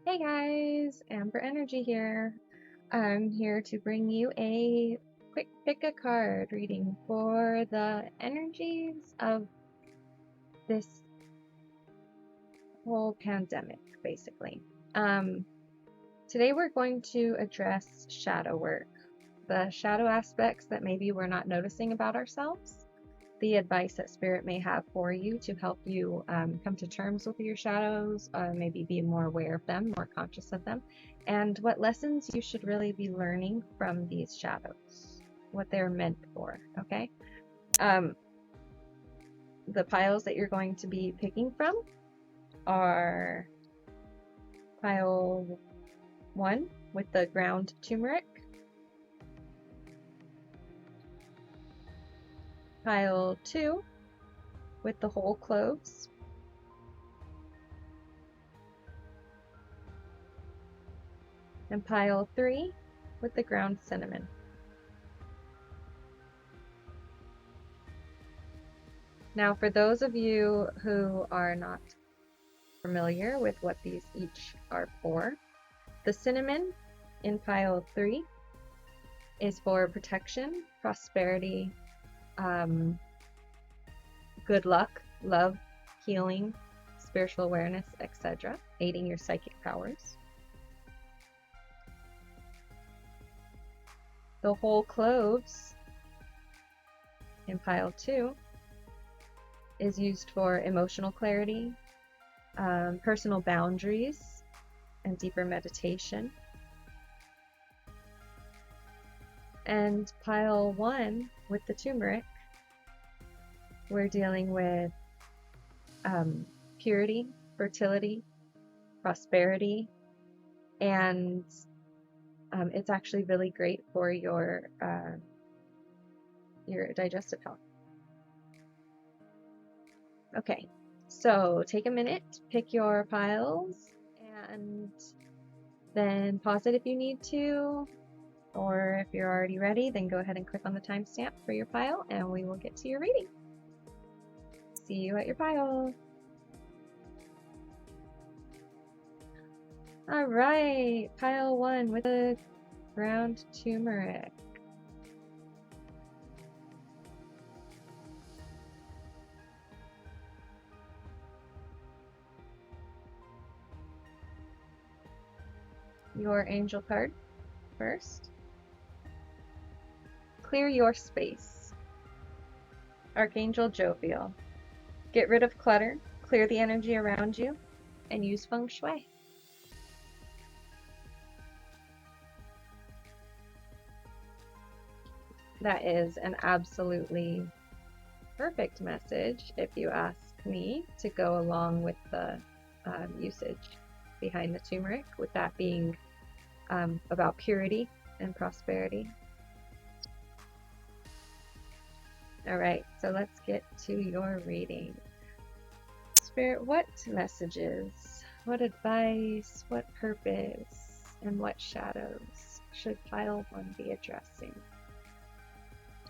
Hey guys, AmberEnergy here. I'm here to bring you a quick pick a card reading for the energies of this whole pandemic, basically. Today we're going to address shadow work, the shadow aspects that maybe we're not noticing about ourselves, the advice that Spirit may have for you to help you come to terms with your shadows, maybe be more aware of them, more conscious of them, and what lessons you should really be learning from these shadows, what they're meant for, okay? The piles that you're going to be picking from are pile 1 with the ground turmeric, pile 2 with the whole cloves, and pile 3 with the ground cinnamon. Now, for those of you who are not familiar with what these each are for, the cinnamon in pile 3 is for protection, prosperity, good luck, love, healing, spiritual awareness, etc., aiding your psychic powers. The whole cloves in pile 2 is used for emotional clarity, personal boundaries, and deeper meditation. And pile 1 with the turmeric, we're dealing with purity, fertility, prosperity, and it's actually really great for your digestive health. Okay, so take a minute, pick your piles, and then pause it if you need to, or if you're already ready, then go ahead and click on the timestamp for your pile, and we will get to your reading. See you at your pile. All right, pile 1 with the ground turmeric. Your angel card first. Clear your space. Archangel Jovial. Get rid of clutter, clear the energy around you, and use feng shui. That is an absolutely perfect message, if you ask me, to go along with the usage behind the turmeric, with that being about purity and prosperity. All right, so let's get to your reading. Spirit, what messages, what advice, what purpose, and what shadows should pile 1 be addressing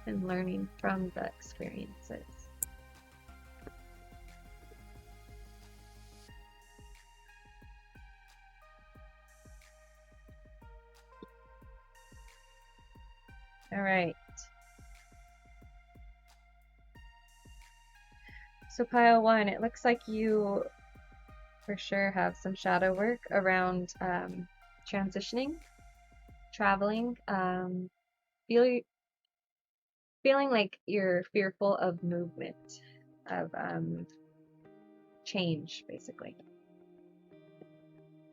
and learning from the experiences? All right. So pile 1, it looks like you for sure have some shadow work around transitioning, traveling, feeling like you're fearful of movement, of change, basically,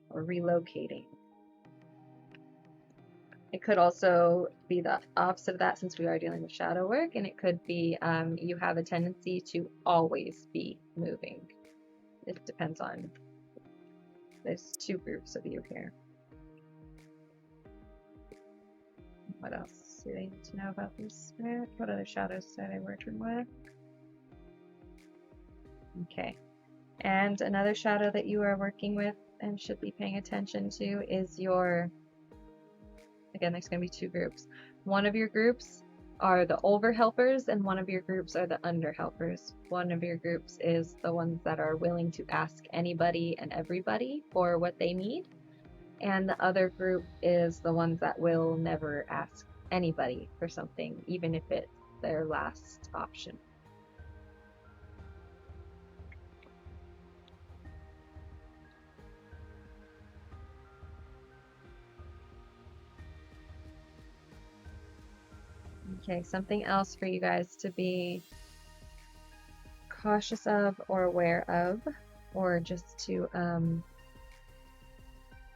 or relocating. It could also be the opposite of that, since we are dealing with shadow work, and it could be you have a tendency to always be moving. It depends on, there's 2 groups of you here. What else do they need to know about this spirit? What other shadows are they working with? Okay. And another shadow that you are working with and should be paying attention to is your, again, there's going to be 2 groups. One of your groups are the over helpers, and one of your groups are the under helpers. One of your groups is the ones that are willing to ask anybody and everybody for what they need. and the other group is the ones that will never ask anybody for something, even if it's their last option. Okay, something else for you guys to be cautious of or aware of, or just to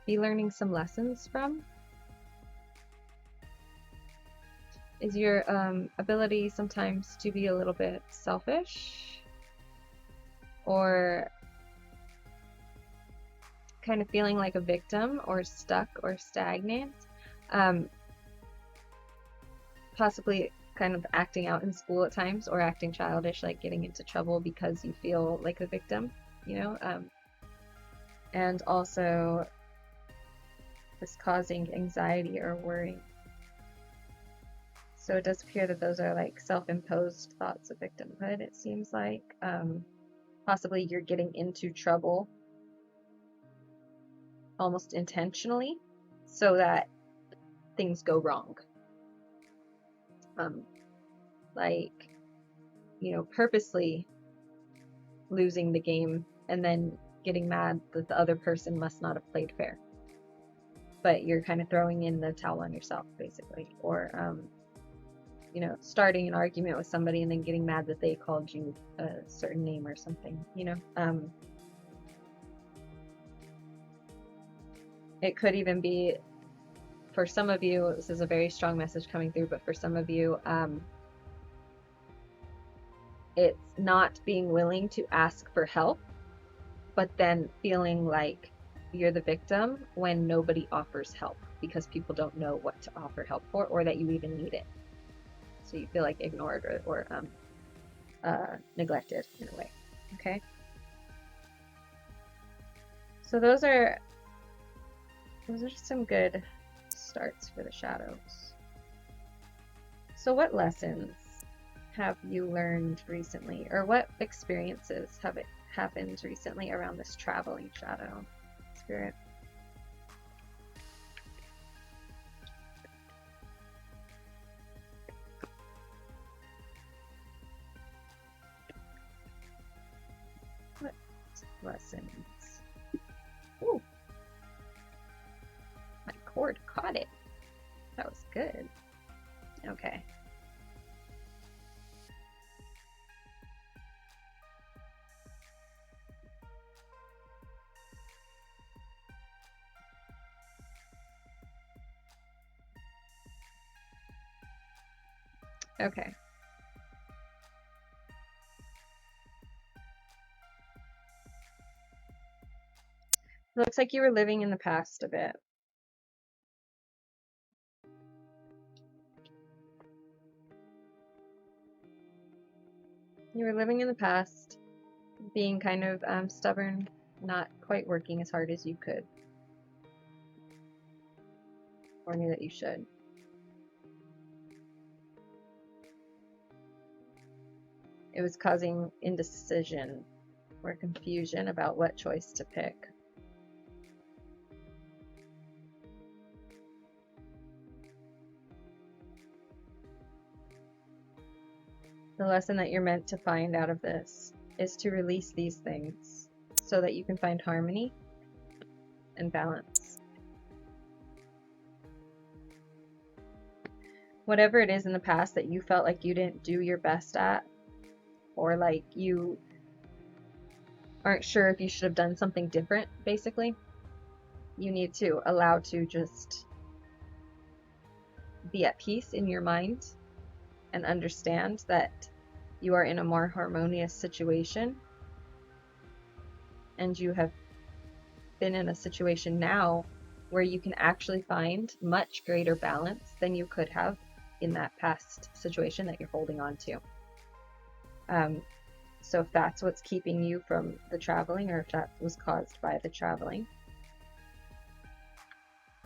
be learning some lessons from, is your ability sometimes to be a little bit selfish or kind of feeling like a victim or stuck or stagnant. Possibly kind of acting out in school at times, or acting childish, like getting into trouble because you feel like a victim, you know, and also this causing anxiety or worry. So it does appear that those are like self-imposed thoughts of victimhood, it seems like. Possibly you're getting into trouble almost intentionally so that things go wrong. Like, you know, purposely losing the game and then getting mad that the other person must not have played fair. But you're kind of throwing in the towel on yourself, basically. Or, you know, starting an argument with somebody and then getting mad that they called you a certain name or something, you know. It could even be, for some of you, this is a very strong message coming through, but for some of you, it's not being willing to ask for help, but then feeling like you're the victim when nobody offers help because people don't know what to offer help for, or that you even need it. So you feel like ignored or neglected in a way. Okay. So those are just some good starts for the shadows. So what lessons have you learned recently, or what experiences have it happened recently around this traveling shadow, Spirit? What lessons? Ooh, my cord caught it. That was good. Okay. Okay. It looks like you were living in the past a bit. You were living in the past, being kind of stubborn, not quite working as hard as you could, or knew that you should. It was causing indecision or confusion about what choice to pick. The lesson that you're meant to find out of this is to release these things so that you can find harmony and balance. Whatever it is in the past that you felt like you didn't do your best at, or like you aren't sure if you should have done something different, basically, you need to allow to just be at peace in your mind and understand that you are in a more harmonious situation, and you have been in a situation now where you can actually find much greater balance than you could have in that past situation that you're holding on to. So if that's what's keeping you from the traveling, or if that was caused by the traveling,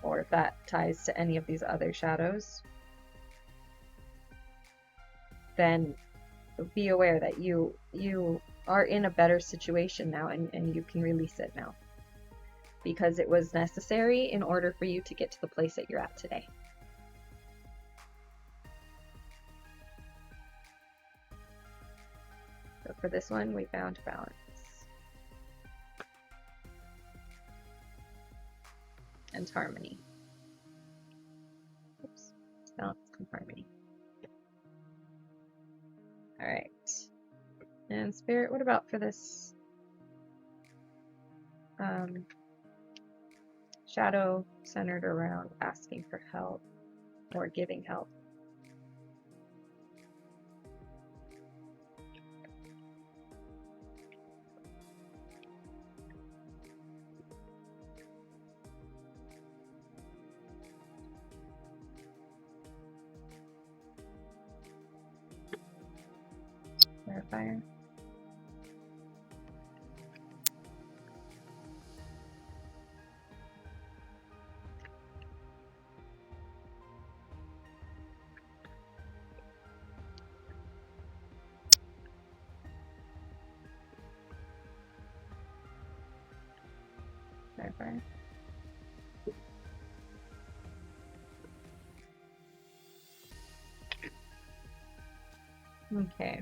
or if that ties to any of these other shadows, then be aware that you are in a better situation now, and you can release it now. because it was necessary in order for you to get to the place that you're at today. So for this one, we found balance and harmony. Oops, balance and harmony. All right. And Spirit, what about for this shadow centered around asking for help or giving help? Clarifier. Clarifier. Okay.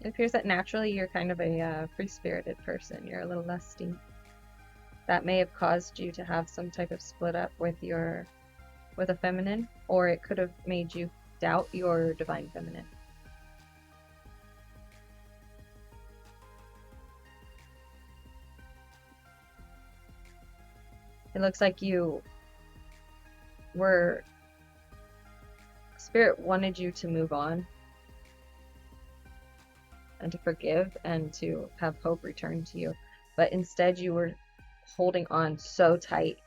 It appears that naturally you're kind of a free-spirited person. You're a little lusty. That may have caused you to have some type of split up with a feminine, or it could have made you doubt your divine feminine. It looks like Spirit wanted you to move on and to forgive and to have hope return to you. But instead you were holding on so tight,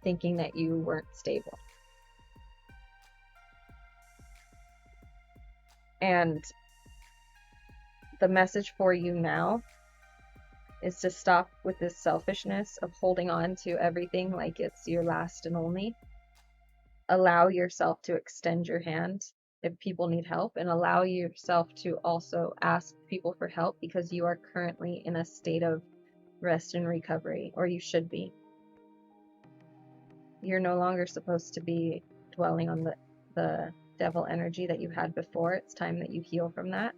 thinking that you weren't stable. And the message for you now is to stop with this selfishness of holding on to everything like it's your last and only. Allow yourself to extend your hand if people need help, and allow yourself to also ask people for help, because you are currently in a state of rest and recovery, or you should be. You're no longer supposed to be dwelling on the devil energy that you had before. It's time that you heal from that.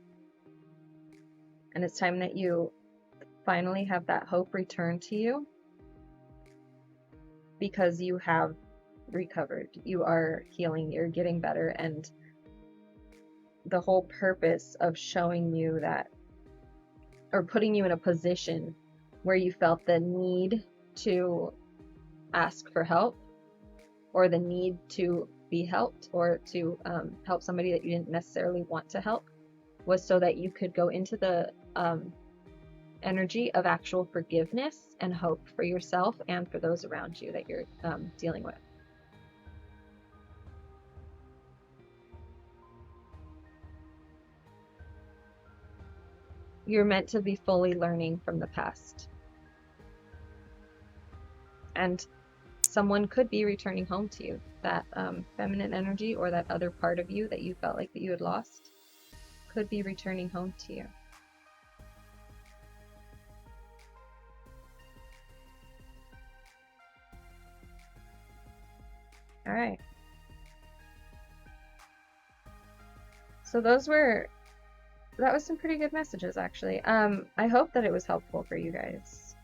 And it's time that you finally have that hope return to you, because you have recovered. You are healing. You're getting better. And the whole purpose of showing you that, or putting you in a position where you felt the need to ask for help, or the need to be helped, or to help somebody that you didn't necessarily want to help, was so that you could go into the energy of actual forgiveness and hope for yourself and for those around you that you're dealing with. You're meant to be fully learning from the past. And someone could be returning home to you. That feminine energy, or that other part of you that you felt like that you had lost, could be returning home to you. All right. So that was some pretty good messages, actually. I hope that it was helpful for you guys.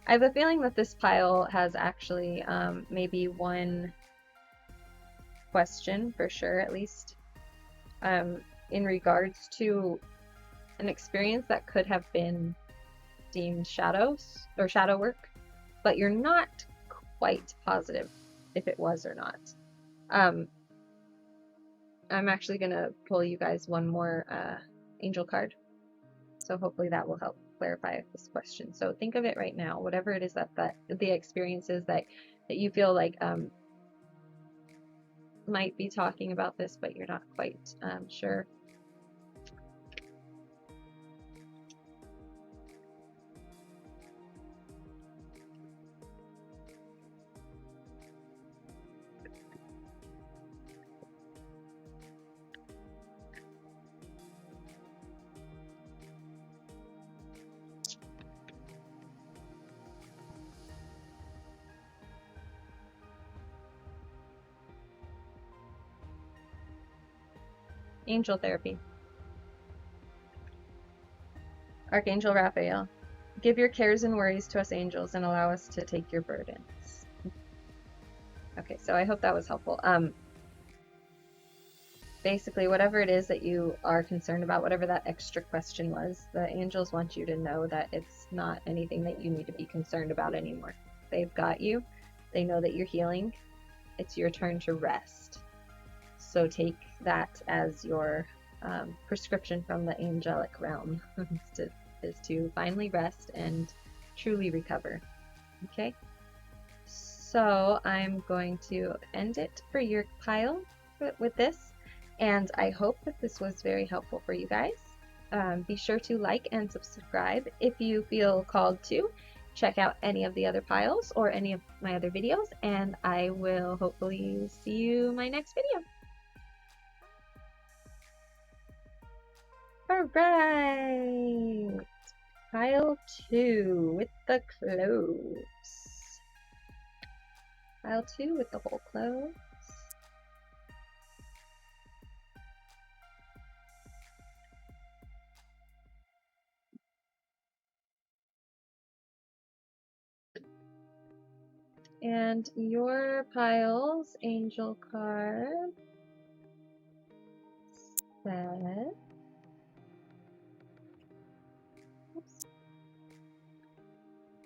I have a feeling that this pile has actually maybe one question, for sure, at least, in regards to an experience that could have been deemed shadows or shadow work, but you're not quite positive if it was or not. I'm actually going to pull you guys one more angel card, so hopefully that will help clarify this question. So think of it right now, whatever it is that the experiences that you feel like might be talking about this, but you're not quite sure. Angel therapy. Archangel Raphael. Give your cares and worries to us angels and allow us to take your burdens. Okay, so I hope that was helpful. Basically, whatever it is that you are concerned about, whatever that extra question was, the angels want you to know that it's not anything that you need to be concerned about anymore. They've got you. They know that you're healing. It's your turn to rest. So take that as your prescription from the angelic realm is to finally rest and truly recover. Okay? So I'm going to end it for your pile with this. And I hope that this was very helpful for you guys. Be sure to like and subscribe if you feel called to. Check out any of the other piles or any of my other videos, and I will hopefully see you in my next video. Alright, pile 2 with the cloves. Pile 2 with the whole cloves. And your pile's angel card says, oops,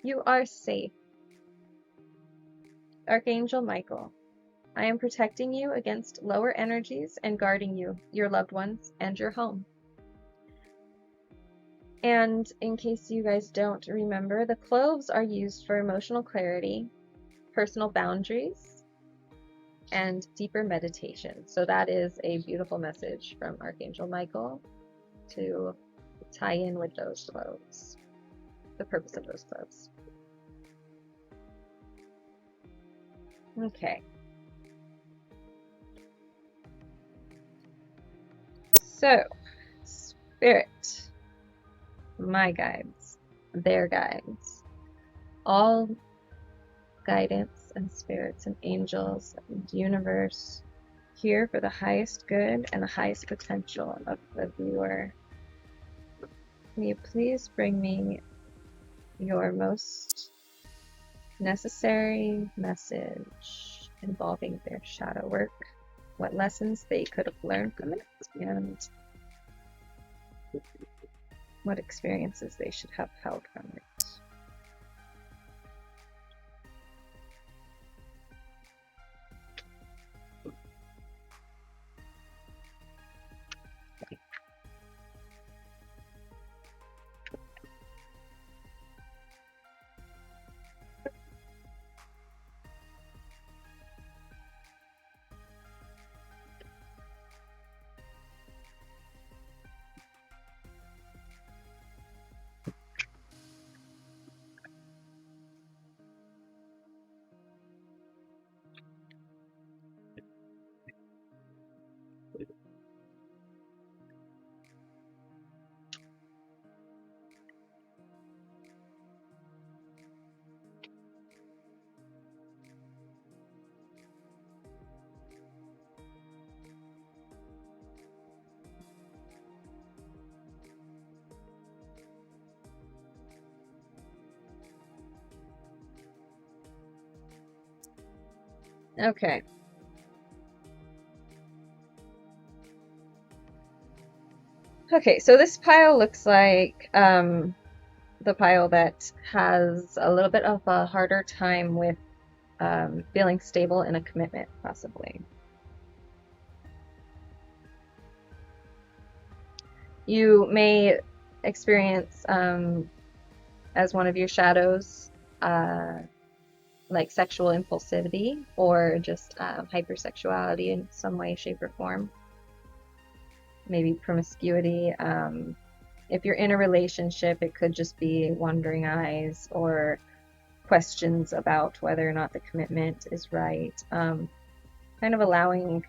you are safe. Archangel Michael, I am protecting you against lower energies and guarding you, your loved ones, and your home. And in case you guys don't remember, the cloves are used for emotional clarity, personal boundaries, and deeper meditation. So that is a beautiful message from Archangel Michael to tie in with those cloves, the purpose of those cloves. Okay. So, Spirit, my guides, their guides, all guidance and spirits and angels and universe here for the highest good and the highest potential of the viewer. Can you please bring me your most necessary message involving their shadow work, what lessons they could have learned from it, and what experiences they should have held from it. Okay. Okay, so this pile looks like the pile that has a little bit of a harder time with feeling stable in a commitment, possibly. You may experience, as one of your shadows, like sexual impulsivity or just hypersexuality in some way, shape, or form. Maybe promiscuity. If you're in a relationship, it could just be wandering eyes or questions about whether or not the commitment is right. Kind of allowing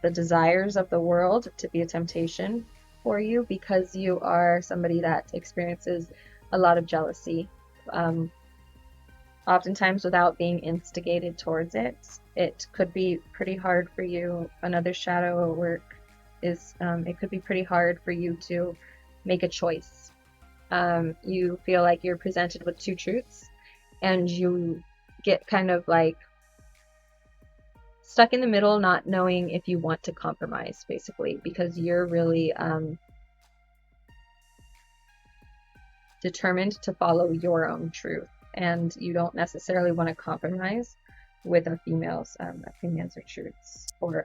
the desires of the world to be a temptation for you because you are somebody that experiences a lot of jealousy. Oftentimes without being instigated towards it. It could be pretty hard for you. Another shadow work is it could be pretty hard for you to make a choice. You feel like you're presented with two truths, and you get kind of like stuck in the middle, not knowing if you want to compromise, basically, because you're really determined to follow your own truth, and you don't necessarily want to compromise with a female's opinions or truths or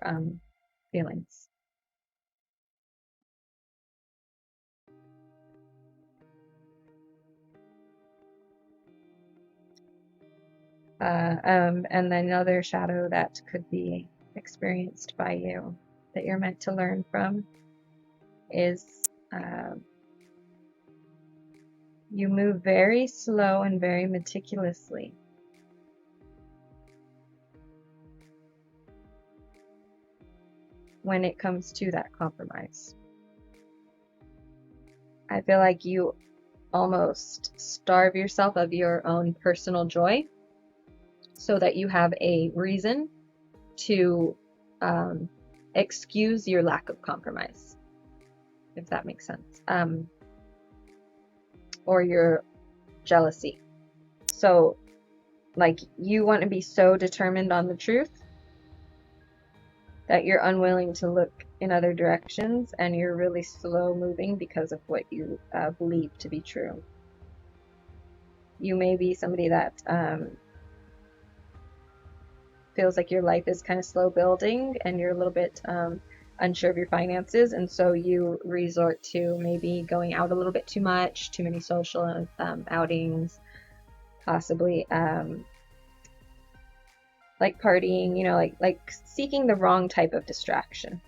feelings. And another shadow that could be experienced by you that you're meant to learn from is you move very slow and very meticulously. When it comes to that compromise. I feel like you almost starve yourself of your own personal joy so that you have a reason to excuse your lack of compromise, if that makes sense, or your jealousy. So, like, you want to be so determined on the truth that you're unwilling to look in other directions, and you're really slow moving because of what you believe to be true. You may be somebody that feels like your life is kind of slow building, and you're a little bit unsure of your finances, and so you resort to maybe going out a little bit too much, too many social outings, possibly like partying, you know, like seeking the wrong type of distraction.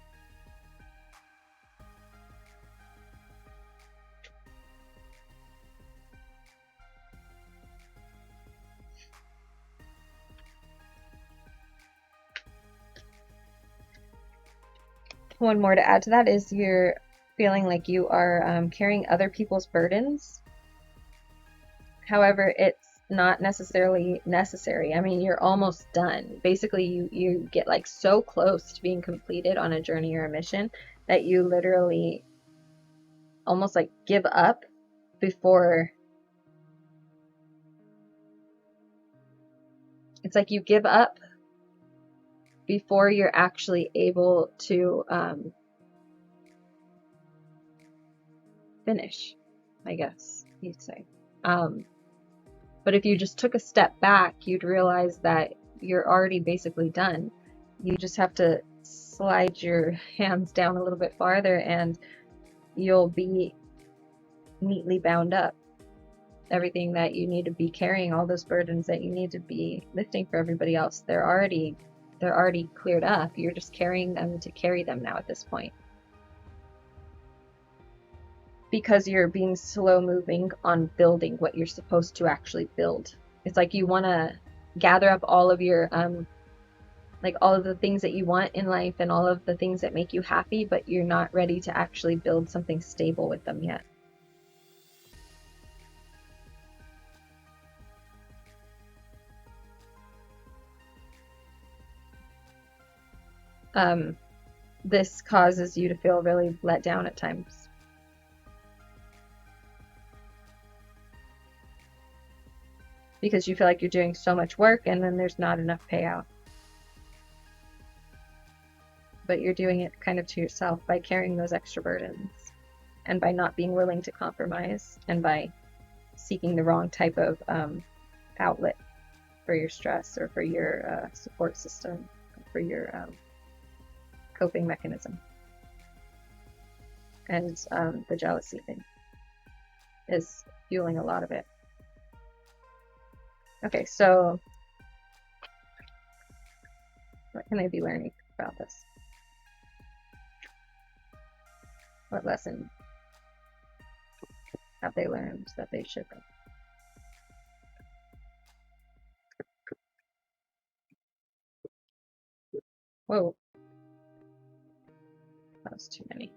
One more to add to that is you're feeling like you are carrying other people's burdens. However, it's not necessarily necessary. I mean, you're almost done. Basically, you get like so close to being completed on a journey or a mission that you literally almost like give up before. It's like you give up before you're actually able to finish, I guess you'd say. But if you just took a step back, you'd realize that you're already basically done. You just have to slide your hands down a little bit farther and you'll be neatly bound up. Everything that you need to be carrying, all those burdens that you need to be lifting for everybody else, they're already cleared up. You're just carrying them to carry them now at this point. Because you're being slow moving on building what you're supposed to actually build. It's like you want to gather up all of your like all of the things that you want in life and all of the things that make you happy, but you're not ready to actually build something stable with them yet. This causes you to feel really let down at times. Because you feel like you're doing so much work and then there's not enough payout. But you're doing it kind of to yourself by carrying those extra burdens and by not being willing to compromise and by seeking the wrong type of outlet for your stress or for your support system, for your coping mechanism. And the jealousy thing is fueling a lot of it. Okay, so what can I be learning about this? What lesson have they learned that they should learn? Whoa. That was too many.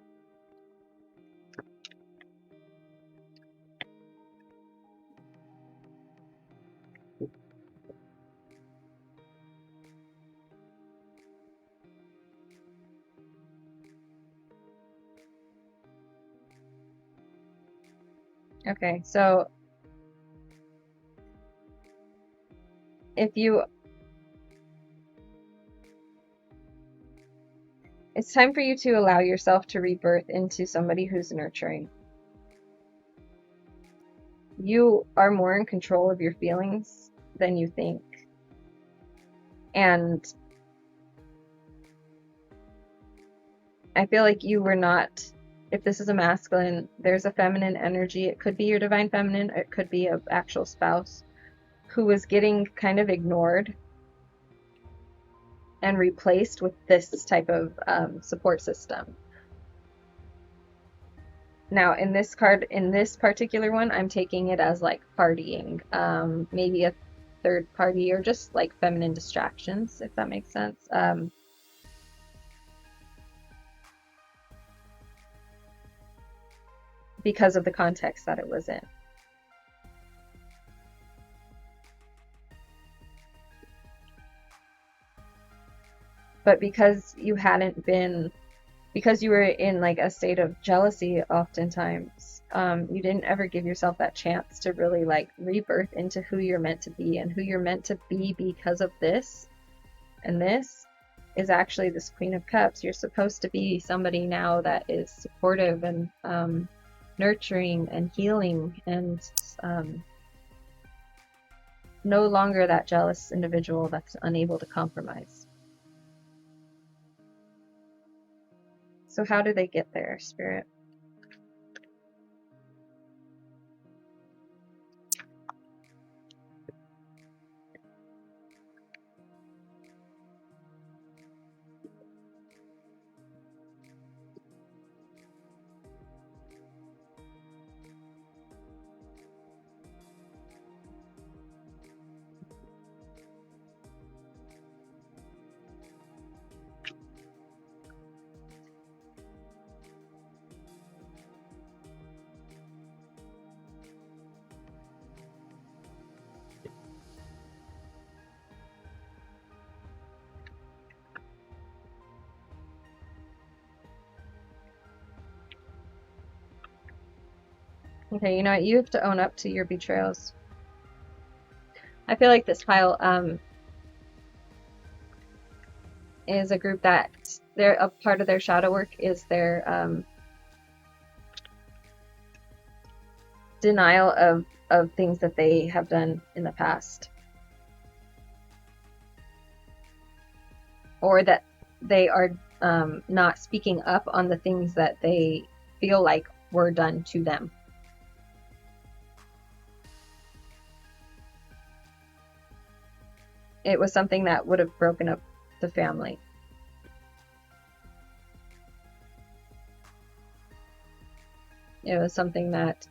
Okay, so it's time for you to allow yourself to rebirth into somebody who's nurturing. You are more in control of your feelings than you think. And I feel like you were not, if this is a masculine, there's a feminine energy. It could be your divine feminine, it could be an actual spouse who was getting kind of ignored and replaced with this type of support system. Now, in this card, in this particular one, I'm taking it as like partying, maybe a third party, or just like feminine distractions, if that makes sense. Because of the context that it was in. But because you hadn't been, because you were in like a state of jealousy oftentimes, you didn't ever give yourself that chance to really like rebirth into who you're meant to be, and who you're meant to be because of this. And this is actually this Queen of Cups. You're supposed to be somebody now that is supportive and nurturing and healing, and no longer that jealous individual that's unable to compromise. So how do they get there, Spirit? Okay, you know what? You have to own up to your betrayals. I feel like this pile is a group that a part of their shadow work is their denial of things that they have done in the past, or that they are not speaking up on the things that they feel like were done to them. It was something that would have broken up the family. It was something that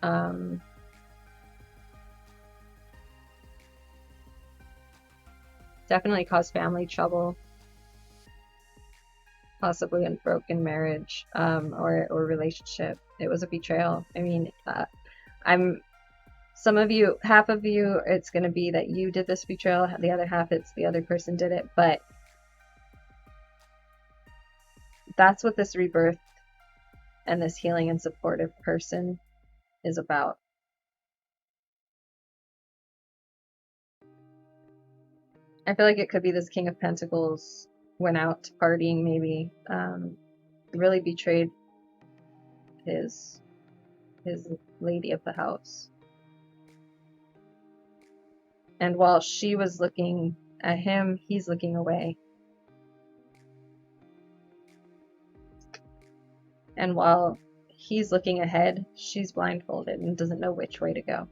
definitely caused family trouble, possibly a broken marriage or relationship. It was a betrayal. I mean, some of you, half of you, it's going to be that you did this betrayal. The other half, it's the other person did it. But that's what this rebirth and this healing and supportive person is about. I feel like it could be this King of Pentacles went out partying, maybe, really betrayed his lady of the house. And while she was looking at him, he's looking away. And while he's looking ahead, she's blindfolded and doesn't know which way to go.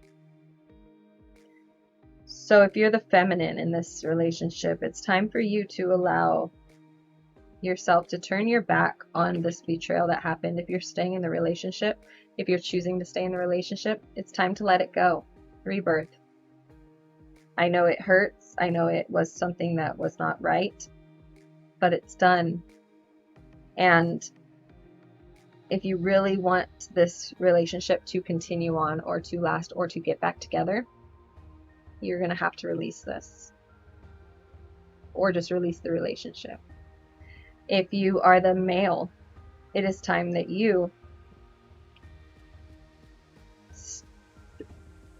So if you're the feminine in this relationship, it's time for you to allow yourself to turn your back on this betrayal that happened. If you're staying in the relationship, if you're choosing to stay in the relationship, it's time to let it go. Rebirth. I know it hurts. I know it was something that was not right, but it's done. And if you really want this relationship to continue on, or to last, or to get back together, you're going to have to release this, or just release the relationship. If you are the male, it is time that you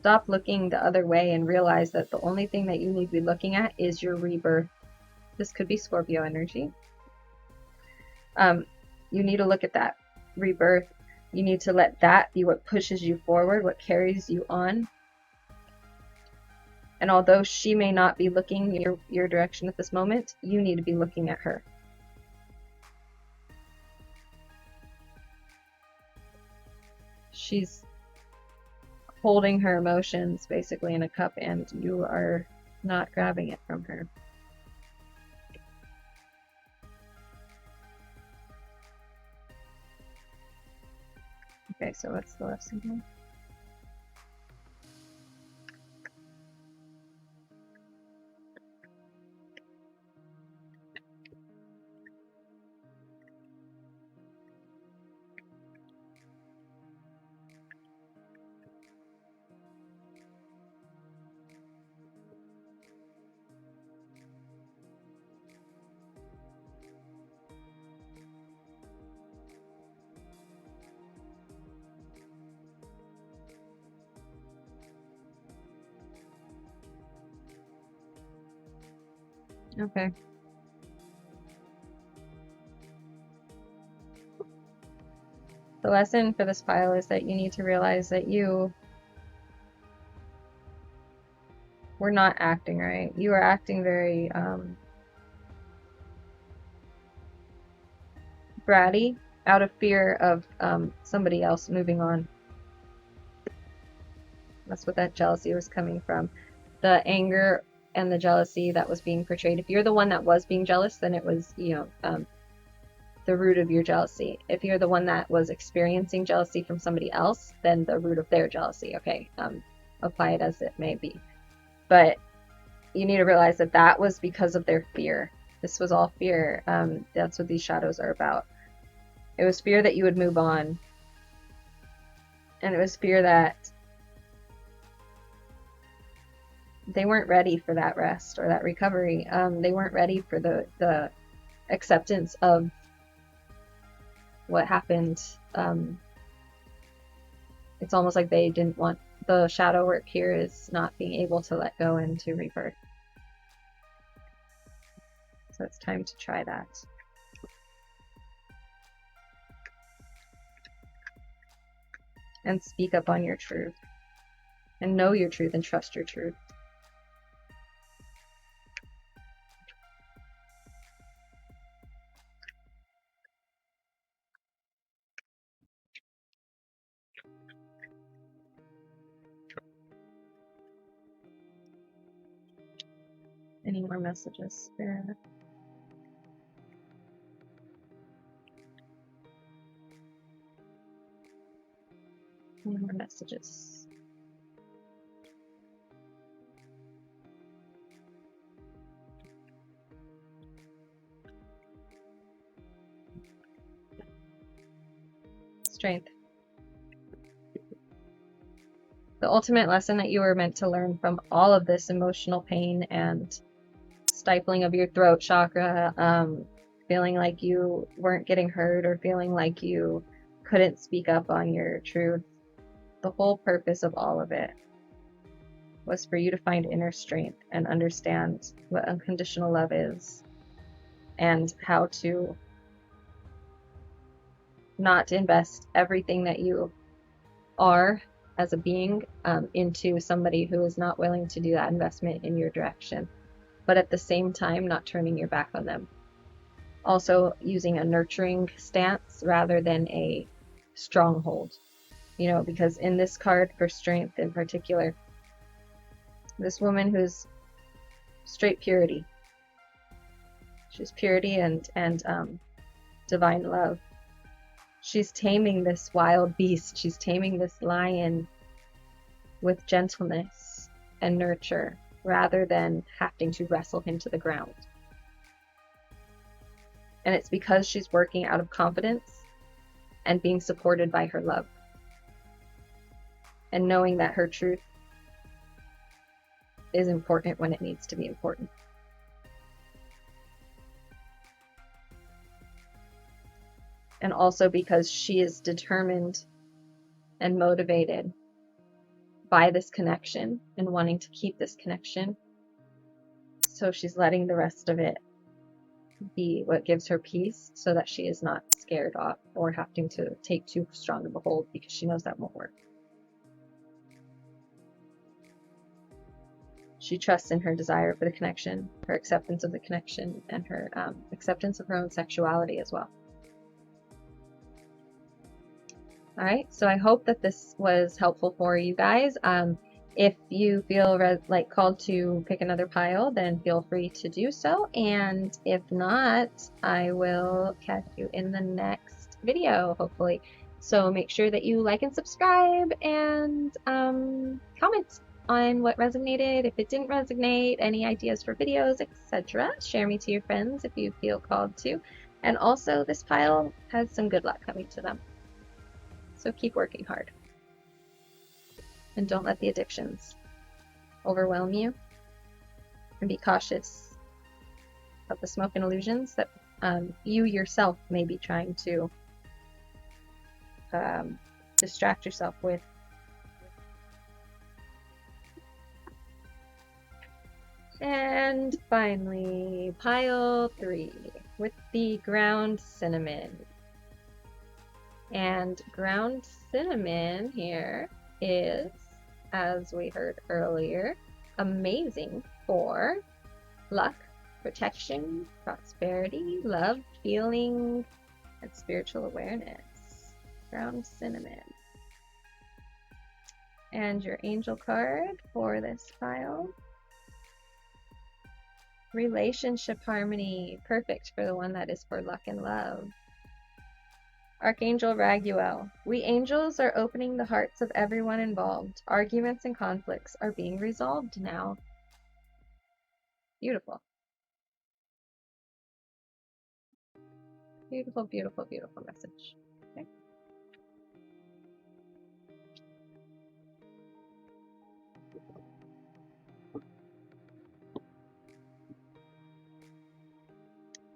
Stop looking the other way and realize that the only thing that you need to be looking at is your rebirth. This could be Scorpio energy. You need to look at that rebirth. You need to let that be what pushes you forward, what carries you on. And although she may not be looking your direction at this moment, you need to be looking at her. She's holding her emotions basically in a cup, and you are not grabbing it from her. Okay, so what's the lesson here? Okay. The lesson for this pile is that you need to realize that you were not acting right. You are acting very bratty out of fear of somebody else moving on. That's what that jealousy was coming from. The anger and the jealousy that was being portrayed. If you're the one that was being jealous, then it was, the root of your jealousy. If you're the one that was experiencing jealousy from somebody else, then the root of their jealousy. Okay, apply it as it may be. But you need to realize that that was because of their fear. This was all fear. That's what these shadows are about. It was fear that you would move on. And it was fear that they weren't ready for that rest or that recovery. They weren't ready for the acceptance of what happened. It's almost like they didn't want the shadow work here is not being able to let go and to rebirth. So it's time to try that. And speak up on your truth. And know your truth and trust your truth. Any more messages, Spirit? Any more messages? Strength. The ultimate lesson that you were meant to learn from all of this emotional pain and stifling of your throat chakra, feeling like you weren't getting heard or feeling like you couldn't speak up on your truth. The whole purpose of all of it was for you to find inner strength and understand what unconditional love is and how to not invest everything that you are as a being into somebody who is not willing to do that investment in your direction, but at the same time not turning your back on them. Also using a nurturing stance rather than a stronghold, because in this card for strength in particular, this woman who's straight purity, she's purity and divine love. She's taming this wild beast. She's taming this lion with gentleness and nurture rather than having to wrestle him to the ground. And it's because she's working out of confidence and being supported by her love. And knowing that her truth is important when it needs to be important. And also because she is determined and motivated by this connection and wanting to keep this connection. So she's letting the rest of it be what gives her peace, so that she is not scared off or having to take too strong of a hold, because she knows that won't work. She trusts in her desire for the connection, her acceptance of the connection, and her acceptance of her own sexuality as well. All right, so I hope that this was helpful for you guys. If you feel like called to pick another pile, then feel free to do so. And if not, I will catch you in the next video, hopefully. So make sure that you like and subscribe, and comment on what resonated, if it didn't resonate, any ideas for videos, etc. Share me to your friends if you feel called to. And also, this pile has some good luck coming to them. So keep working hard. And don't let the addictions overwhelm you. And be cautious of the smoke and illusions that you yourself may be trying to distract yourself with. And finally, pile 3 with the ground cinnamon. And ground cinnamon here is, as we heard earlier, amazing for luck, protection, prosperity, love, healing, and spiritual awareness. Ground cinnamon. And your angel card for this pile. Relationship harmony, perfect for the one that is for luck and love. Archangel Raguel, we angels are opening the hearts of everyone involved. Arguments and conflicts are being resolved now. Beautiful. Beautiful, beautiful, beautiful message. Okay.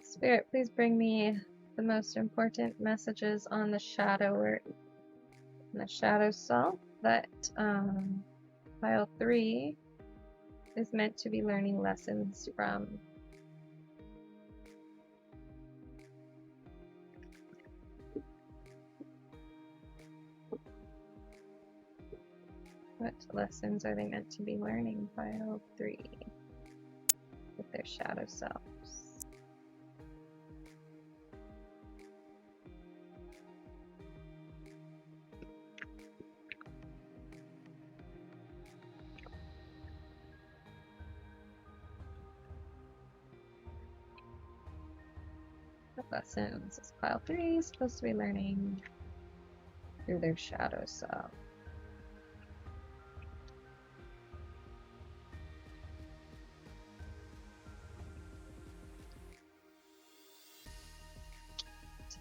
Spirit, please bring me the most important messages on the shadow work and the shadow self that pile 3 is meant to be learning lessons from. What lessons are they meant to be learning, pile 3, with their shadow selves? What lessons is pile 3 supposed to be learning through their shadow self?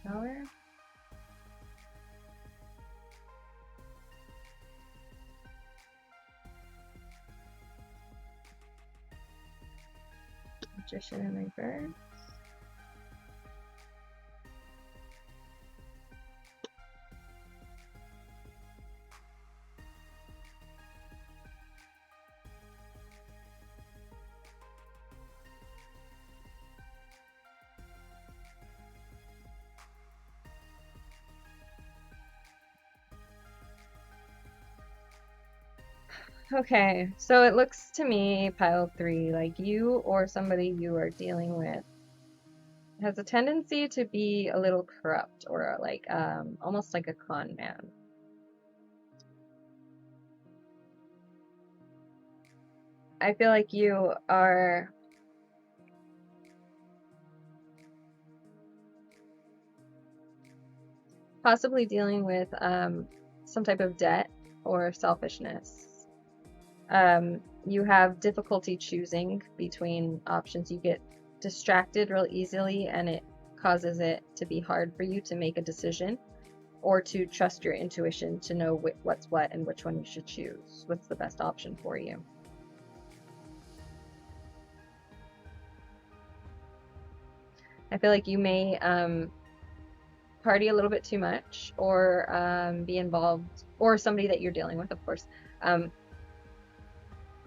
Tower. Magician in reverse. Okay, so it looks to me, pile 3, like you or somebody you are dealing with has a tendency to be a little corrupt, or like almost like a con man. I feel like you are possibly dealing with some type of debt or selfishness. You have difficulty choosing between options. You get distracted real easily, and it causes it to be hard for you to make a decision or to trust your intuition to know what's what and which one you should choose. What's the best option for you? I feel like you may party a little bit too much, or be involved, or somebody that you're dealing with, of course,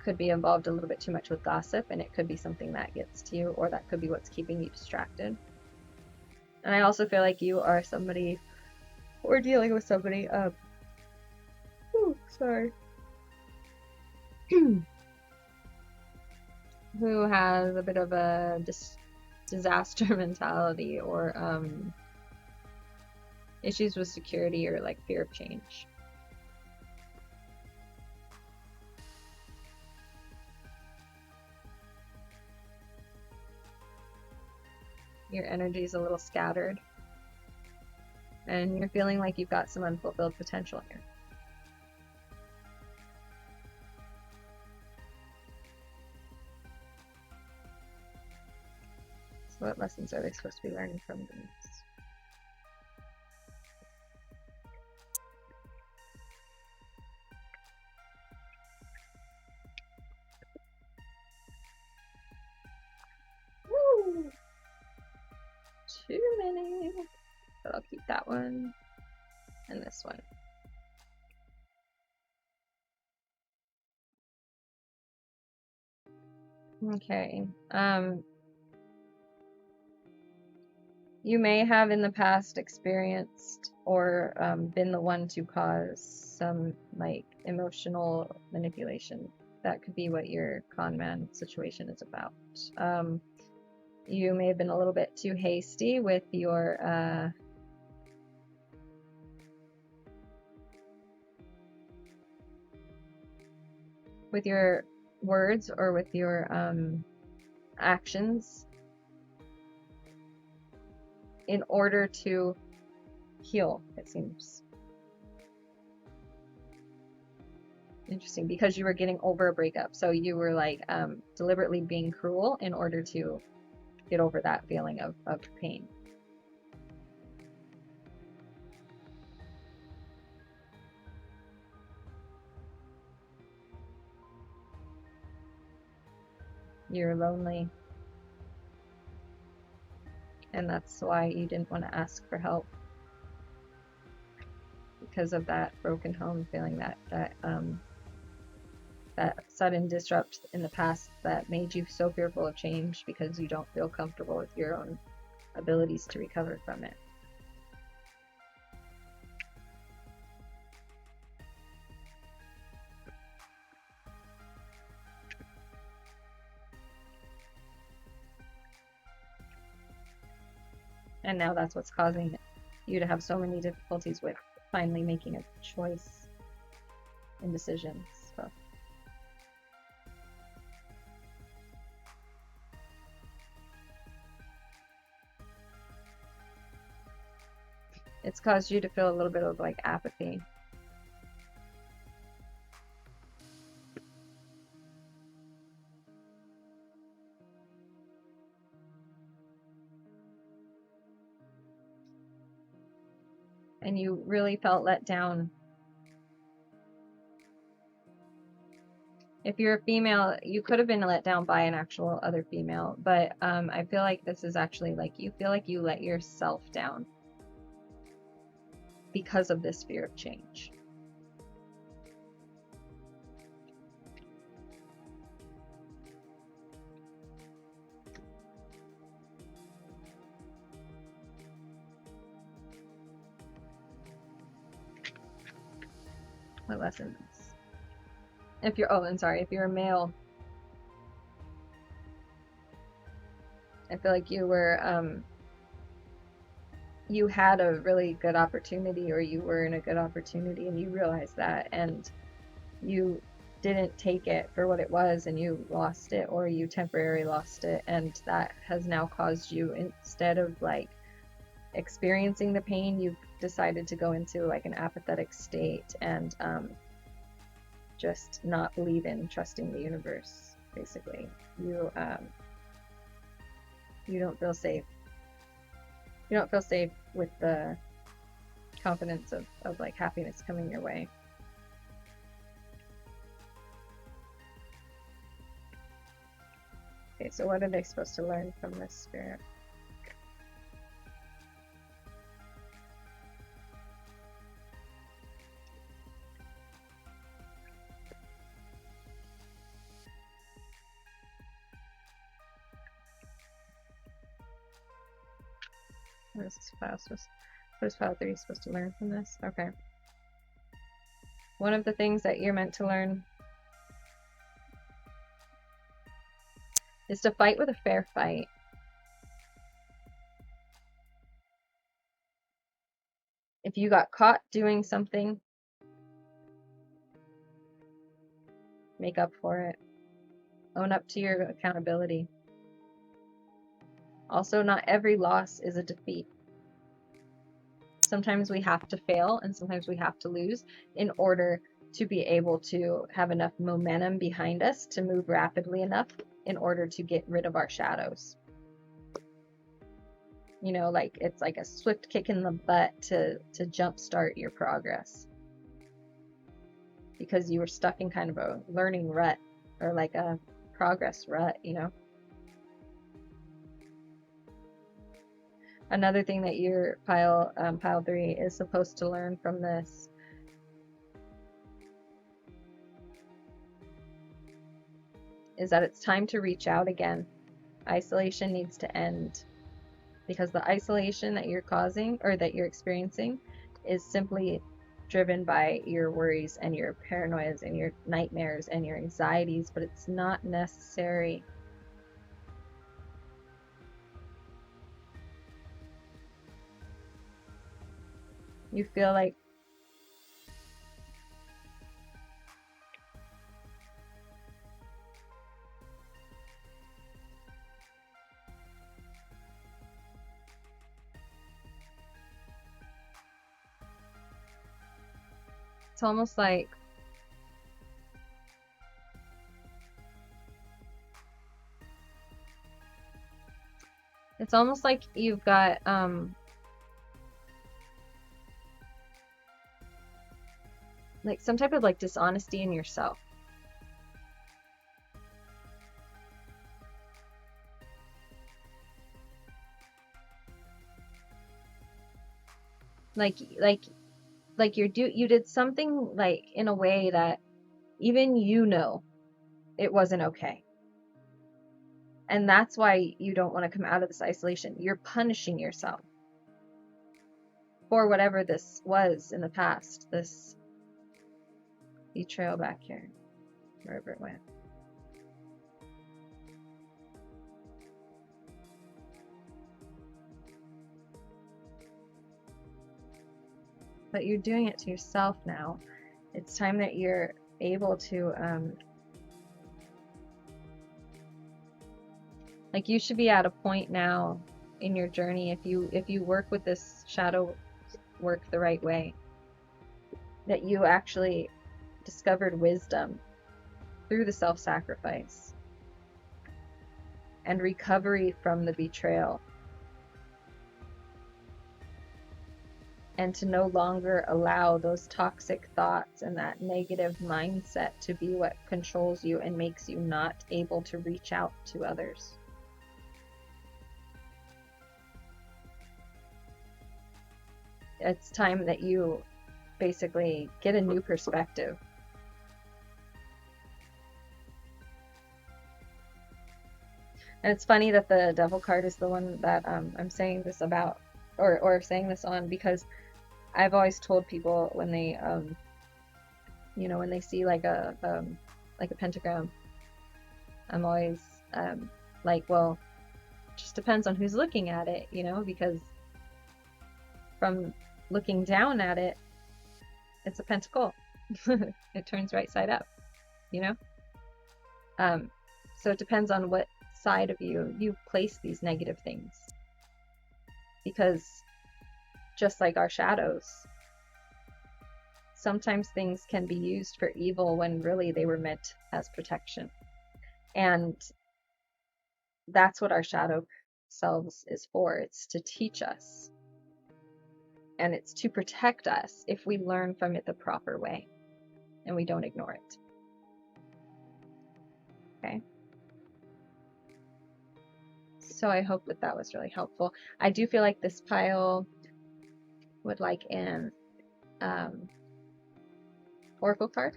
could be involved a little bit too much with gossip, and it could be something that gets to you, or that could be what's keeping you distracted. And I also feel like you are somebody, or dealing with somebody, sorry, who has a bit of a disaster mentality, or issues with security, or like fear of change. Your energy is a little scattered, and you're feeling like you've got some unfulfilled potential here. So what lessons are they supposed to be learning from this? Woo! Too many. But I'll keep that one and this one. Okay. You may have in the past experienced or been the one to cause some like emotional manipulation. That could be what your con man situation is about. You may have been a little bit too hasty with your words, or with your actions, in order to heal, it seems. Interesting, because you were getting over a breakup, so you were like deliberately being cruel in order to get over that feeling of pain. You're lonely, and that's why you didn't want to ask for help, because of that broken home, feeling that sudden disrupt in the past that made you so fearful of change, because you don't feel comfortable with your own abilities to recover from it. And now that's what's causing you to have so many difficulties with finally making a choice and decisions. So. It's caused you to feel a little bit of like apathy. And you really felt let down. If you're a female, you could have been let down by an actual other female, but I feel like this is actually like you feel like you let yourself down because of this fear of change. What lessons? If you're, if you're a male, I feel like you were, you had a really good opportunity, or you were in a good opportunity, and you realized that, and you didn't take it for what it was, and you lost it, or you temporarily lost it, and that has now caused you, instead of like experiencing the pain, you've decided to go into like an apathetic state, and just not believe in trusting the universe. Basically, you don't feel safe. You don't feel safe with the confidence of like happiness coming your way. Okay, so what are they supposed to learn from this spirit? What is this pile supposed to, what is pile 3 supposed to learn from this? Okay. One of the things that you're meant to learn is to fight with a fair fight. If you got caught doing something, make up for it. Own up to your accountability. Also, not every loss is a defeat. Sometimes we have to fail and sometimes we have to lose in order to be able to have enough momentum behind us to move rapidly enough in order to get rid of our shadows. You know, like it's like a swift kick in the butt to jumpstart your progress. Because you were stuck in kind of a learning rut or like a progress rut, you know. Another thing that your pile 3 is supposed to learn from this is that it's time to reach out again. Isolation needs to end, because the isolation that you're causing or that you're experiencing is simply driven by your worries and your paranoias and your nightmares and your anxieties, but it's not necessary. You feel like it's almost like you've got like some type of like dishonesty in yourself. Like you did something like in a way that even you know it wasn't okay. And that's why you don't want to come out of this isolation. You're punishing yourself for whatever this was in the past, this betrayal back here, wherever it went. But you're doing it to yourself now. It's time that you're able to like you should be at a point now in your journey, if you work with this shadow work the right way, that you actually discovered wisdom through the self-sacrifice and recovery from the betrayal, and to no longer allow those toxic thoughts and that negative mindset to be what controls you and makes you not able to reach out to others. It's time that you basically get a new perspective. And it's funny that the devil card is the one that I'm saying this about, or saying this on, because I've always told people when they you know, when they see like a pentagram, I'm always like, well, it just depends on who's looking at it, you know, because from looking down at it, it's a pentacle. It turns right side up, you know. So it depends on what side of you place these negative things, because just like our shadows, sometimes things can be used for evil when really they were meant as protection. And that's what our shadow selves is for. It's to teach us, and it's to protect us if we learn from it the proper way and we don't ignore it. Okay. So I hope that was really helpful. I do feel like this pile would like an oracle card.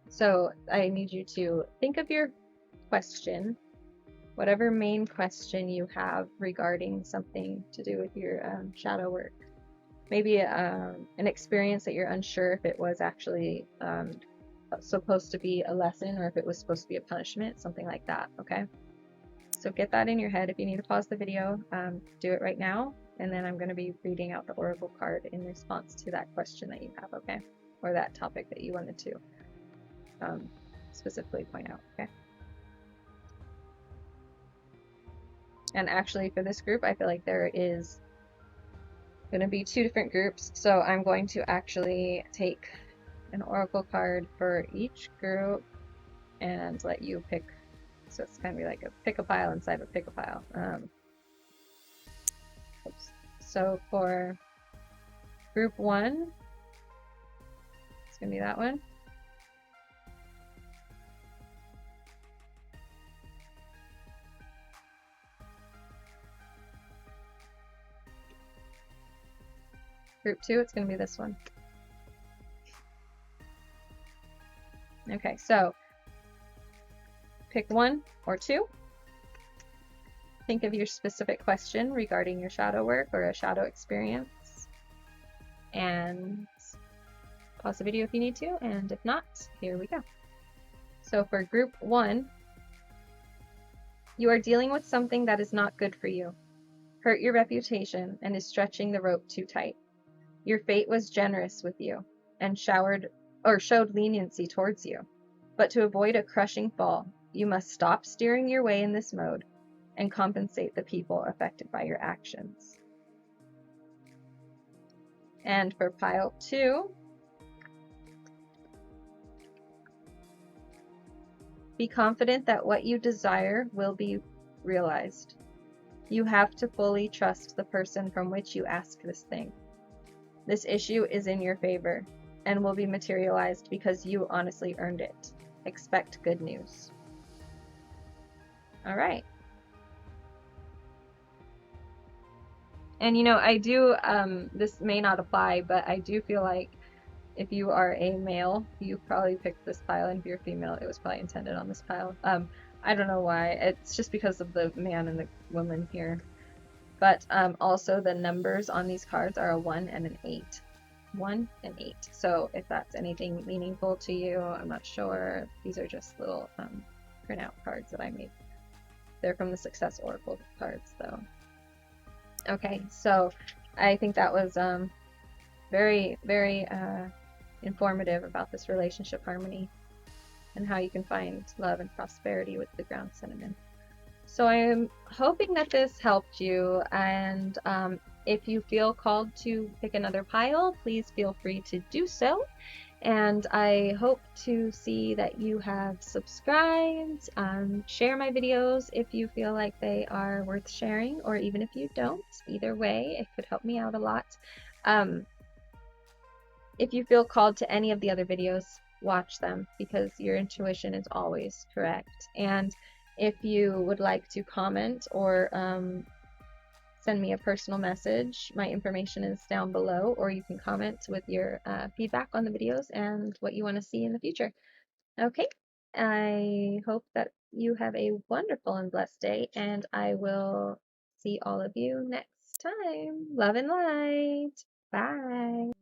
So I need you to think of your question whatever main question you have regarding something to do with your shadow work. Maybe an experience that you're unsure if it was actually supposed to be a lesson or if it was supposed to be a punishment, something like that, okay? So get that in your head. If you need to pause the video, do it right now, and then I'm going to be reading out the oracle card in response to that question that you have, okay? Or that topic that you wanted to specifically point out, okay? And actually for this group, I feel like there is going to be 2 different groups, so I'm going to actually take an oracle card for each group and let you pick. So it's going to be like a pick a pile inside of a pick a pile. So for group 1, it's going to be that one. Group 2, it's going to be this one. Okay, so pick 1 or 2. Think of your specific question regarding your shadow work or a shadow experience. And pause the video if you need to, and if not, here we go. So for group 1, you are dealing with something that is not good for you, hurt your reputation, and is stretching the rope too tight. Your fate was generous with you and showed leniency towards you. But to avoid a crushing fall, you must stop steering your way in this mode and compensate the people affected by your actions. And for pile 2, be confident that what you desire will be realized. You have to fully trust the person from which you ask this thing. This issue is in your favor and will be materialized because you honestly earned it. Expect good news. All right. And you know, I do, this may not apply, but I do feel like if you are a male, you probably picked this pile, and if you're female, it was probably intended on this pile. I don't know why. It's just because of the man and the woman here. But also the numbers on these cards are a 1 and an 8. 1 and 8. So if that's anything meaningful to you, I'm not sure. These are just little printout cards that I made. They're from the Success Oracle cards, though. Okay, so I think that was very, very informative about this relationship harmony and how you can find love and prosperity with the ground cinnamon. So I'm hoping that this helped you, and if you feel called to pick another pile, please feel free to do so. And I hope to see that you have subscribed. Share my videos if you feel like they are worth sharing, or even if you don't. Either way, it could help me out a lot. If you feel called to any of the other videos, watch them because your intuition is always correct. And if you would like to comment or send me a personal message, my information is down below, or you can comment with your feedback on the videos and what you want to see in the future. Okay, I hope that you have a wonderful and blessed day, and I will see all of you next time. Love and light. Bye.